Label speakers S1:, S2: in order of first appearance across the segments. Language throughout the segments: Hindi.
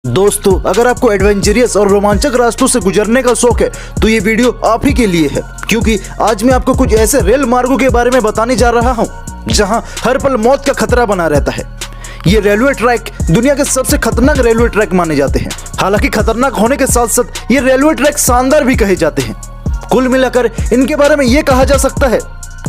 S1: दोस्तों, अगर आपको एडवेंचरस और रोमांचक रास्तों से गुजरने का शौक है तो ये वीडियो आप ही के लिए है, क्योंकि आज मैं आपको कुछ ऐसे रेल मार्गों के बारे में बताने जा रहा हूँ जहां हर पल मौत का खतरा बना रहता है। ये रेलवे ट्रैक दुनिया के सबसे खतरनाक रेलवे ट्रैक माने जाते हैं। हालांकि खतरनाक होने के साथ साथ ये रेलवे ट्रैक शानदार भी कहे जाते हैं। कुल मिलाकर इनके बारे में ये कहा जा सकता है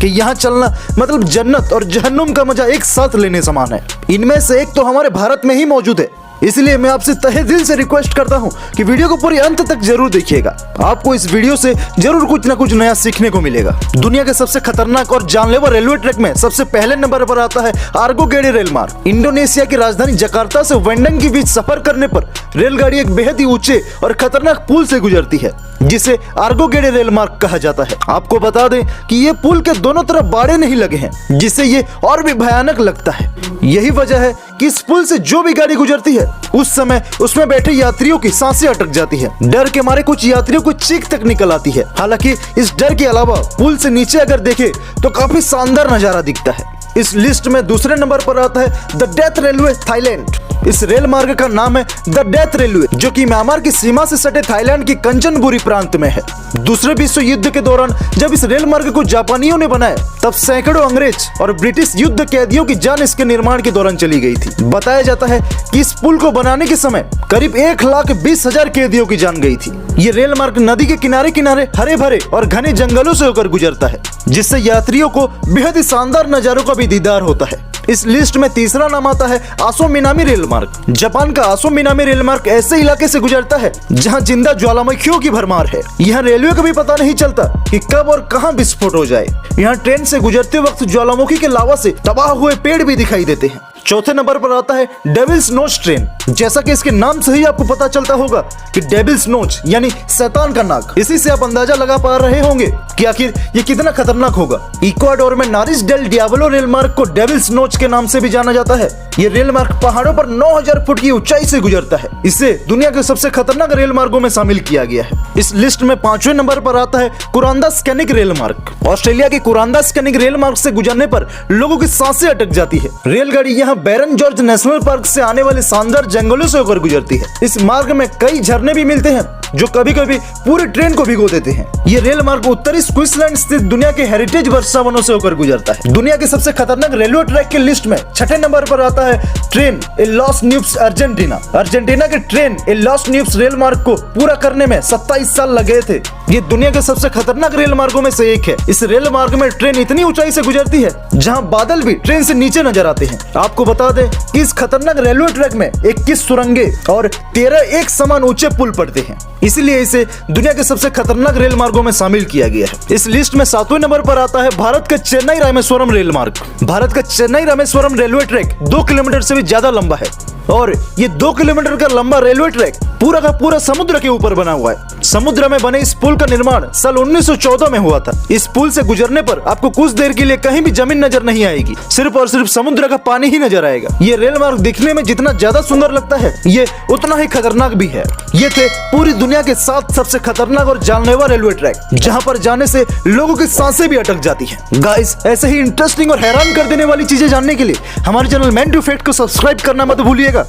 S1: कि यहाँ चलना मतलब जन्नत और जहन्नुम का मजा एक साथ लेने समान है। इनमें से एक तो हमारे भारत में ही मौजूद है, इसलिए मैं आपसे तहे दिल से रिक्वेस्ट करता हूं कि वीडियो को पूरे अंत तक जरूर देखिएगा। आपको इस वीडियो से जरूर कुछ ना कुछ नया सीखने को मिलेगा। दुनिया के सबसे खतरनाक और जानलेवा रेलवे ट्रैक में सबसे पहले नंबर पर आता है आर्गो गेडे रेल मार्ग। इंडोनेशिया की राजधानी जकार्ता से वेंडंग के बीच सफर करने पर रेलगाड़ी एक बेहद ही ऊंचे और खतरनाक पुल से गुजरती है, जिसे आर्गो गेडे रेल मार्ग कहा जाता है। आपको बता दें कि ये पुल के दोनों तरफ बाड़े नहीं लगे हैं, जिससे ये और भी भयानक लगता है। यही वजह है कि इस पुल से जो भी गाड़ी गुजरती है उस समय उसमें बैठे यात्रियों की सांसें अटक जाती है। डर के मारे कुछ यात्रियों को चीख तक निकल आती है। हालांकि इस डर के अलावा पुल से नीचे अगर देखें तो काफी शानदार नजारा दिखता है। इस लिस्ट में दूसरे नंबर पर आता है द डेथ रेलवे थाईलैंड। इस रेल मार्ग का नाम है द डेथ रेलवे, जो कि म्यांमार की सीमा से सटे थाईलैंड की कंचनबुरी प्रांत में है। दूसरे विश्व युद्ध के दौरान जब इस रेल मार्ग को जापानियों ने बनाया, तब सैकड़ों अंग्रेज और ब्रिटिश युद्ध कैदियों की जान इसके निर्माण के दौरान चली गई थी। बताया जाता है कि इस पुल को बनाने के समय करीब 1,20,000 कैदियों की जान गई थी। ये रेल मार्ग नदी के किनारे किनारे हरे भरे और घने जंगलों से होकर गुजरता है, जिससे यात्रियों को बेहद ही शानदार नजारों का भी दीदार होता है। इस लिस्ट में तीसरा नाम आता है आसो मिनामी रेल मार्ग। जापान का आसो मिनामी रेल मार्ग ऐसे इलाके से गुजरता है जहां जिंदा ज्वालामुखियों की भरमार है। यहाँ रेलवे को भी पता नहीं चलता कि कब और कहां विस्फोट हो जाए। यहाँ ट्रेन से गुजरते वक्त ज्वालामुखी के लावा से तबाह हुए पेड़ भी दिखाई देते हैं। चौथे नंबर पर आता है डेविल्स नोच ट्रेन। जैसा कि इसके नाम से ही आपको पता चलता होगा कि डेविल्स नोच यानी शैतान का नाक। इसी से आप अंदाजा लगा पा रहे होंगे कि आखिर ये कितना खतरनाक होगा। इक्वाडोर में नारिस डेल डियाबलो रेल मार्ग को डेविल्स नोच के नाम से भी जाना जाता है। ये रेल मार्ग पहाड़ों पर 9,000 फुट की ऊंचाई से गुजरता है। इसे दुनिया के सबसे खतरनाक रेल मार्गों में शामिल किया गया है। इस लिस्ट में 5वें नंबर पर आता है कुरांदा स्कैनिक रेल मार्ग। ऑस्ट्रेलिया के कुरांदा स्कैनिक रेल मार्ग से गुजरने पर लोगों की सांसें अटक जाती है। रेलगाड़ी यहाँ बैरन जॉर्ज नेशनल पार्क से आने वाले शानदार जंगलों से होकर गुजरती है। इस मार्ग में कई झरने भी मिलते हैं जो कभी कभी पूरी ट्रेन को भिगो देते हैं। ये रेल मार्ग उत्तरी स्विट्जरलैंड स्थित दुनिया के हेरिटेज वर्षा वनों से होकर गुजरता है। दुनिया के सबसे खतरनाक रेलवे ट्रैक की लिस्ट में 6ठे नंबर पर आता है ट्रेन ए लॉस न्यूब्स अर्जेंटीना। अर्जेंटीना के ट्रेन ए लॉस न्यूब्स रेल मार्ग को पूरा करने में 27 साल लगे थे। ये दुनिया के सबसे खतरनाक रेल मार्गों में से एक है। इस रेल मार्ग में ट्रेन इतनी ऊंचाई से गुजरती है जहां बादल भी ट्रेन से नीचे नजर आते हैं। आपको बता दें कि इस खतरनाक रेलवे ट्रैक में 21 सुरंगें और 13 एक समान ऊंचे पुल पड़ते हैं, इसलिए इसे दुनिया के सबसे खतरनाक रेल मार्गों में शामिल किया गया है। इस लिस्ट में 7वें नंबर पर आता है भारत का चेन्नई रामेश्वरम रेल मार्ग। भारत का Chennai Rameswaram railway track 2 kilometre से भी ज्यादा लंबा है और ये 2 किलोमीटर का लंबा रेलवे ट्रैक पूरा का पूरा समुद्र के ऊपर बना हुआ है। समुद्र में बने इस पुल का निर्माण साल 1914 में हुआ था। इस पुल से गुजरने पर आपको कुछ देर के लिए कहीं भी जमीन नजर नहीं आएगी, सिर्फ और सिर्फ समुद्र का पानी ही नजर आएगा। ये रेल मार्ग दिखने में जितना ज्यादा सुंदर लगता है, ये उतना ही खतरनाक भी है। ये थे पूरी दुनिया के 7 सबसे खतरनाक और जानलेवा रेलवे ट्रैक, जहाँ पर जाने से लोगों की सांसें भी अटक जाती है। गाइस, ऐसे ही इंटरेस्टिंग और हैरान कर देने वाली चीजें जानने के लिए हमारे चैनल मैन टू फैक्ट को सब्सक्राइब करना मत भूलिएगा।